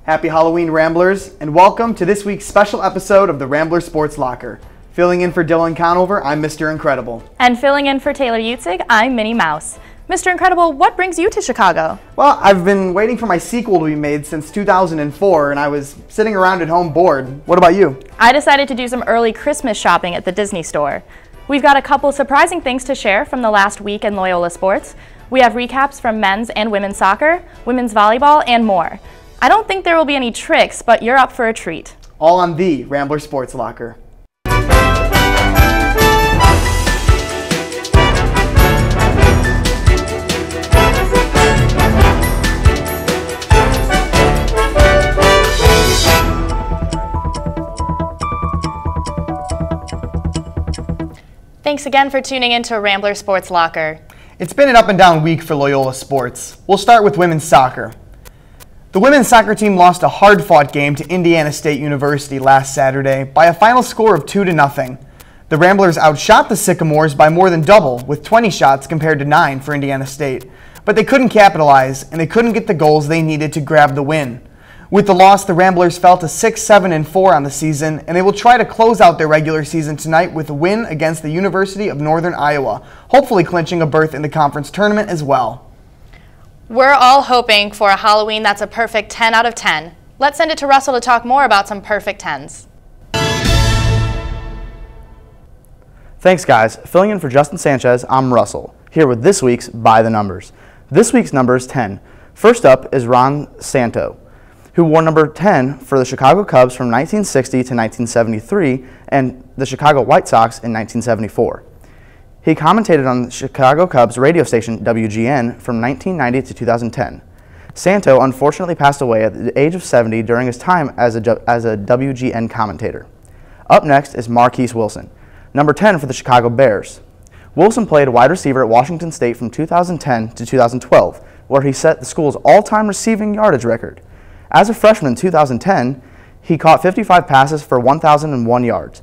Happy Halloween, Ramblers, and welcome to this week's special episode of the Rambler Sports Locker. Filling in for Dylan Conover, I'm Mr. Incredible. And filling in for Taylor Utzig, I'm Minnie Mouse. Mr. Incredible, what brings you to Chicago? Well, I've been waiting for my sequel to be made since 2004, and I was sitting around at home bored. What about you? I decided to do some early Christmas shopping at the Disney store. We've got a couple surprising things to share from the last week in Loyola sports. We have recaps from men's and women's soccer, women's volleyball, and more. I don't think there will be any tricks, but you're up for a treat. All on the Rambler Sports Locker. Thanks again for tuning in to Rambler Sports Locker. It's been an up and down week for Loyola sports. We'll start with women's soccer. The women's soccer team lost a hard-fought game to Indiana State University last Saturday by a final score of 2-0. The Ramblers outshot the Sycamores by more than double, with 20 shots compared to 9 for Indiana State. But they couldn't capitalize, and they couldn't get the goals they needed to grab the win. With the loss, the Ramblers fell to 6-7-4 on the season, and they will try to close out their regular season tonight with a win against the University of Northern Iowa, hopefully clinching a berth in the conference tournament as well. We're all hoping for a Halloween that's a perfect 10 out of 10. Let's send it to Russell to talk more about some perfect 10s. Thanks, guys. Filling in for Justin Sanchez, I'm Russell, here with this week's By the Numbers. This week's number is 10. First up is Ron Santo, who wore number 10 for the Chicago Cubs from 1960 to 1973 and the Chicago White Sox in 1974. He commentated on the Chicago Cubs radio station WGN from 1990 to 2010. Santo unfortunately passed away at the age of 70 during his time as a WGN commentator. Up next is Marquise Wilson, number 10 for the Chicago Bears. Wilson played wide receiver at Washington State from 2010 to 2012, where he set the school's all-time receiving yardage record. As a freshman in 2010, he caught 55 passes for 1,001 yards,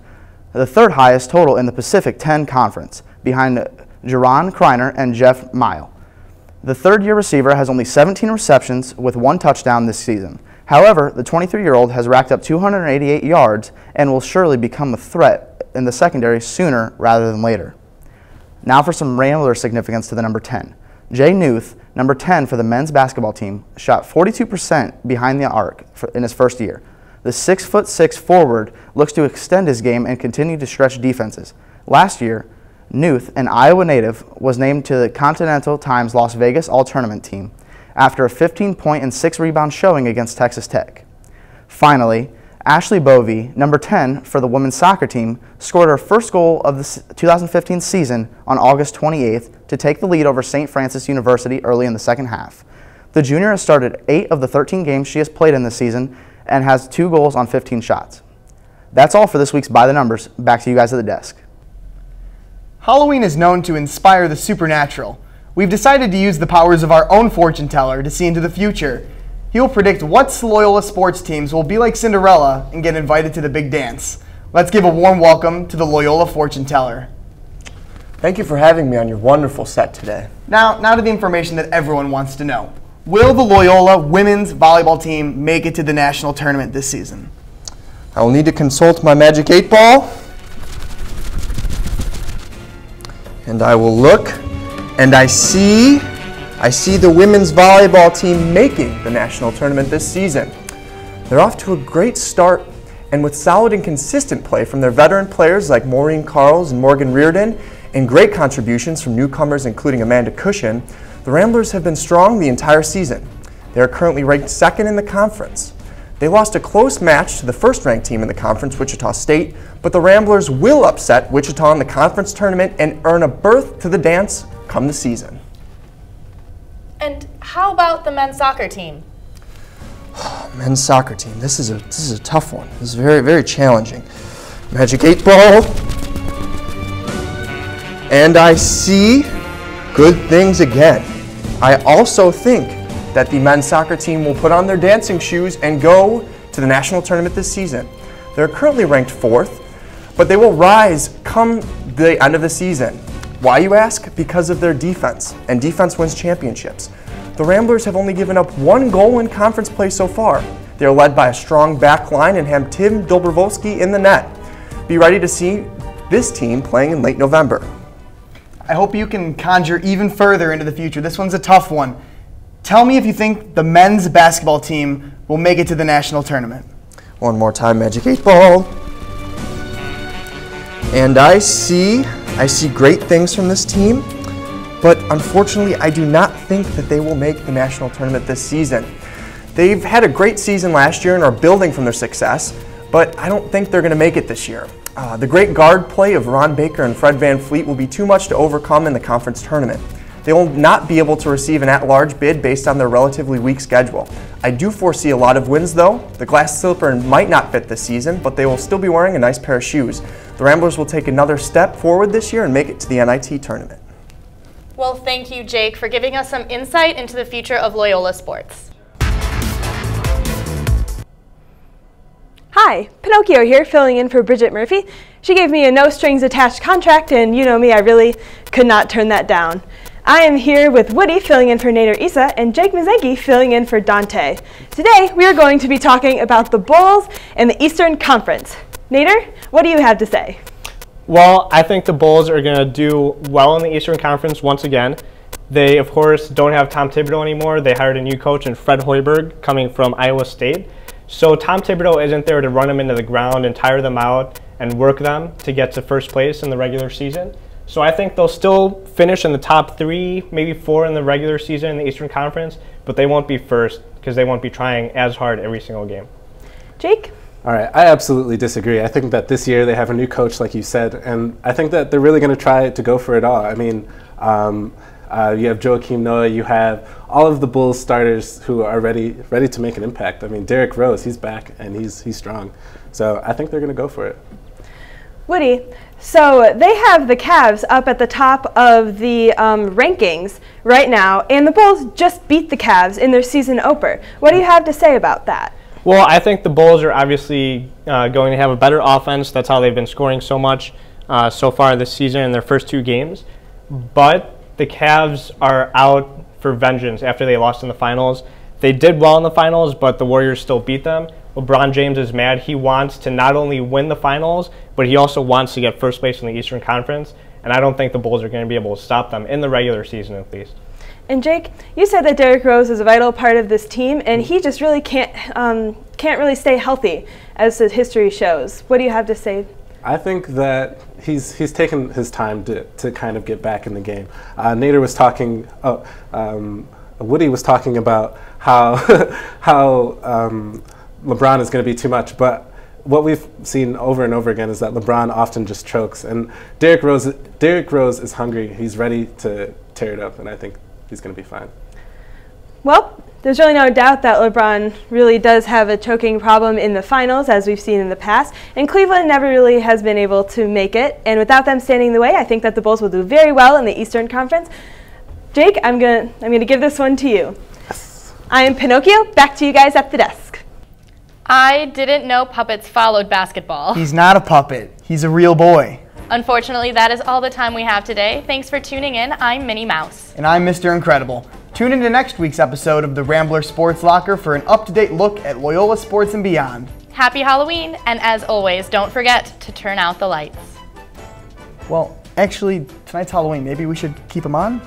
the third highest total in the Pacific 10 Conference, behind Jaron Kreiner and Jeff Mile. The third-year receiver has only 17 receptions with 1 touchdown this season. However, the 23-year-old has racked up 288 yards and will surely become a threat in the secondary sooner rather than later. Now for some Rambler significance to the number 10. Jay Newth, number 10 for the men's basketball team, shot 42% behind the arc in his first year. The 6'6" forward looks to extend his game and continue to stretch defenses. Last year, Newth, an Iowa native, was named to the Continental Times Las Vegas All-Tournament team after a 15-point and 6-rebound showing against Texas Tech. Finally, Ashley Bovey, number 10 for the women's soccer team, scored her first goal of the 2015 season on August 28th to take the lead over St. Francis University early in the second half. The junior has started 8 of the 13 games she has played in this season and has 2 goals on 15 shots. That's all for this week's By the Numbers. Back to you guys at the desk. Halloween is known to inspire the supernatural. We've decided to use the powers of our own fortune teller to see into the future. He will predict what Loyola sports teams will be like Cinderella and get invited to the big dance. Let's give a warm welcome to the Loyola fortune teller. Thank you for having me on your wonderful set today. Now to the information that everyone wants to know. Will the Loyola women's volleyball team make it to the national tournament this season? I will need to consult my magic 8-ball. And I will look, and I see the women's volleyball team making the national tournament this season. They're off to a great start, and with solid and consistent play from their veteran players like Maureen Carls and Morgan Reardon, and great contributions from newcomers including Amanda Cushion, the Ramblers have been strong the entire season. They are currently ranked 2nd in the conference. They lost a close match to the first-ranked team in the conference, Wichita State, but the Ramblers will upset Wichita in the conference tournament and earn a berth to the dance come the season. And how about the men's soccer team? Men's soccer team. This is a tough one. This is very, very challenging. Magic 8-ball. And I see good things again. I also think that the men's soccer team will put on their dancing shoes and go to the national tournament this season. They're currently ranked 4th, but they will rise come the end of the season. Why, you ask? Because of their defense, and defense wins championships. The Ramblers have only given up 1 goal in conference play so far. They're led by a strong back line and have Tim Dobrovolsky in the net. Be ready to see this team playing in late November. I hope you can conjure even further into the future. This one's a tough one. Tell me if you think the men's basketball team will make it to the national tournament. One more time, Magic 8 Ball. And I see great things from this team, but unfortunately I do not think that they will make the national tournament this season. They've had a great season last year and are building from their success, but I don't think they're going to make it this year. The great guard play of Ron Baker and Fred Van Fleet will be too much to overcome in the conference tournament. They will not be able to receive an at-large bid based on their relatively weak schedule. I do foresee a lot of wins though. The glass slipper might not fit this season, but they will still be wearing a nice pair of shoes. The Ramblers will take another step forward this year and make it to the NIT tournament. Well, thank you, Jake, for giving us some insight into the future of Loyola sports. Hi, Pinocchio here, filling in for Bridget Murphy. She gave me a no-strings-attached contract, and you know me, I really could not turn that down. I am here with Woody, filling in for Nader Issa, and Jake Mazenki, filling in for Dante. Today, we are going to be talking about the Bulls and the Eastern Conference. Nader, what do you have to say? Well, I think the Bulls are going to do well in the Eastern Conference once again. They, of course, don't have Tom Thibodeau anymore. They hired a new coach in Fred Hoiberg coming from Iowa State. So Tom Thibodeau isn't there to run them into the ground and tire them out and work them to get to first place in the regular season. So I think they'll still finish in the top 3, maybe 4 in the regular season in the Eastern Conference, but they won't be first because they won't be trying as hard every single game. Jake? All right, I absolutely disagree. I think that this year they have a new coach, like you said, and I think that they're really going to try to go for it all. I mean, you have Joakim Noah, you have all of the Bulls starters who are ready to make an impact. I mean, Derrick Rose, he's back and he's strong. So I think they're going to go for it. Woody, so they have the Cavs up at the top of the rankings right now, and the Bulls just beat the Cavs in their season opener. What do you have to say about that? Well, I think the Bulls are obviously going to have a better offense. That's how they've been scoring so much so far this season in their first 2 games. But the Cavs are out for vengeance after they lost in the finals. They did well in the finals, but the Warriors still beat them. LeBron James is mad. He wants to not only win the finals, but he also wants to get first place in the Eastern Conference. And I don't think the Bulls are going to be able to stop them in the regular season at least. And Jake, you said that Derrick Rose is a vital part of this team, and he just really can't really stay healthy, as the history shows. What do you have to say? I think that he's taken his time to kind of get back in the game. Nader was talking, Woody was talking about how LeBron is going to be too much, but what we've seen over and over again is that LeBron often just chokes, and Derrick Rose is hungry. He's ready to tear it up, and I think he's going to be fine. Well, there's really no doubt that LeBron really does have a choking problem in the finals, as we've seen in the past, and Cleveland never really has been able to make it. And without them standing in the way, I think that the Bulls will do very well in the Eastern Conference. Jake, I'm gonna give this one to you. Yes. I am Pinocchio. Back to you guys at the desk. I didn't know puppets followed basketball. He's not a puppet. He's a real boy. Unfortunately, that is all the time we have today. Thanks for tuning in. I'm Minnie Mouse. And I'm Mr. Incredible. Tune into next week's episode of the Rambler Sports Locker for an up-to-date look at Loyola sports and beyond. Happy Halloween, and as always, don't forget to turn out the lights. Well, actually, tonight's Halloween. Maybe we should keep them on?